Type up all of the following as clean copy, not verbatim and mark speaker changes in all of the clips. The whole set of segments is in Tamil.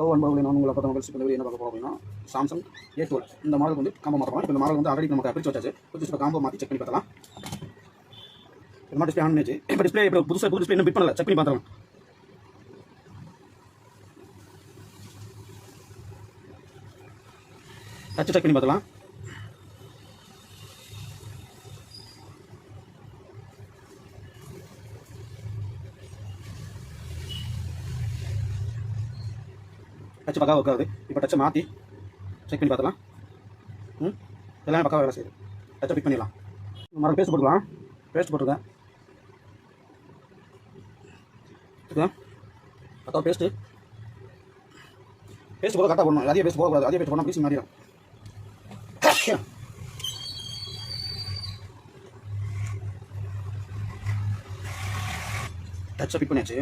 Speaker 1: ஹலோ அன்பர்களே, நான் உங்களை பார்த்தா மொபைல்ஸ் டெலிவரி என்ன பார்க்க போகிறோம் அப்படின்னா சாம்சங் A12 இந்த மாடல் வந்து காம்போ மாற்றலாம். இப்போ இந்த மாடல் வந்து ஆல்ரெடி நமக்கு பிரிச்சு வச்சாச்சு. புதுசு காம்போ மாற்றி செக் பண்ணி பார்த்தலாம். இந்த மாதிரி டிஸ்பிளே ஆன் பண்ணிச்சு. இப்போ டிஸ்பிளே இப்போ புது டிஸ்பிளே இன்னும் பிட் பண்ணல, செக் பண்ணி பார்த்துலாம். டச் செக் பண்ணி பார்த்துலாம். டச் பக்காவாக உட்காது. இப்போ டச்சை மாற்றி செக் பண்ணி பார்த்துலாம். எல்லாமே பக்காவாக வேலை செய்யுது. டச்சை பிக் பண்ணிடலாம். மரம் பேஸ்ட் போட்டுக்கலாம். பேஸ்ட் போட்டுருக்கேன். பக்காவாக பேஸ்ட்டு போட கரெக்டாக போடணும். அதிக பேஸ்ட் போடக்கூடாது. அதிக பேஸ்ட் போடணும் பீஸ் மாறிடும். டச்சை பிக் பண்ணியாச்சு.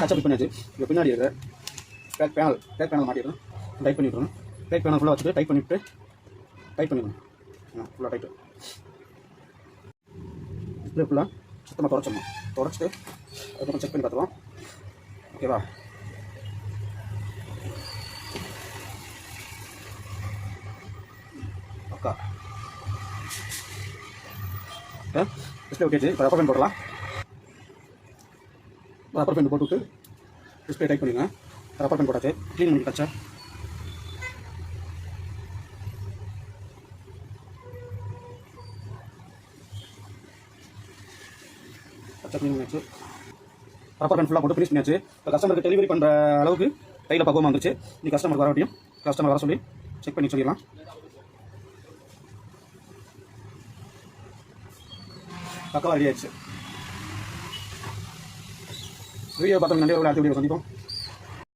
Speaker 1: டச்சை பிக் பண்ணியாச்சு. இப்போ பின்னாடி இருக்க பேக் பேனல் மாட்டிடுறோம். டைட் பண்ணி விட்டுறோம். பேக் பேனல் ஃபுல்லாக வச்சுட்டு டைட் பண்ணிடணும். ஃபுல்லாக டைட்டு. டிஸ்பிளே ஃபுல்லாக சுத்தமாக தொடச்சிட்டு அதுக்கப்புறம் செக் பண்ணி பார்த்துருவோம். ஓகேவா? ஓகே, டிஸ்பிளே ஓகேச்சு. இப்போ ரப்பர் பேண்ட் போடலாம். ரப்பர் பேண்ட் போட்டுவிட்டு டிஸ்பிளே டைட் பண்ணிடுங்க. ரப்பர் பேண்ட் போட்டாச்சு. க்ளீன் பண்ணி டச்சை க்ளீன் பண்ணியாச்சு. ரப்பர் பேண்ட் ஃபுல்லாக போட்டு ஃபினிஷ் பண்ணியாச்சு. இப்போ கஸ்டமருக்கு டெலிவரி பண்ணுற அளவுக்கு கையில் பக்குவமாக வந்துருச்சு. நீ கஸ்டமருக்கு வரவட்டியும் கஸ்டமர் வர சொல்லி செக் பண்ணி சொல்லிடலாம். பக்கவாக ரெடி ஆயிடுச்சு. வீடியோ பார்த்தோம். நன்றி. அடுத்த வீடியோ சந்திப்போம்.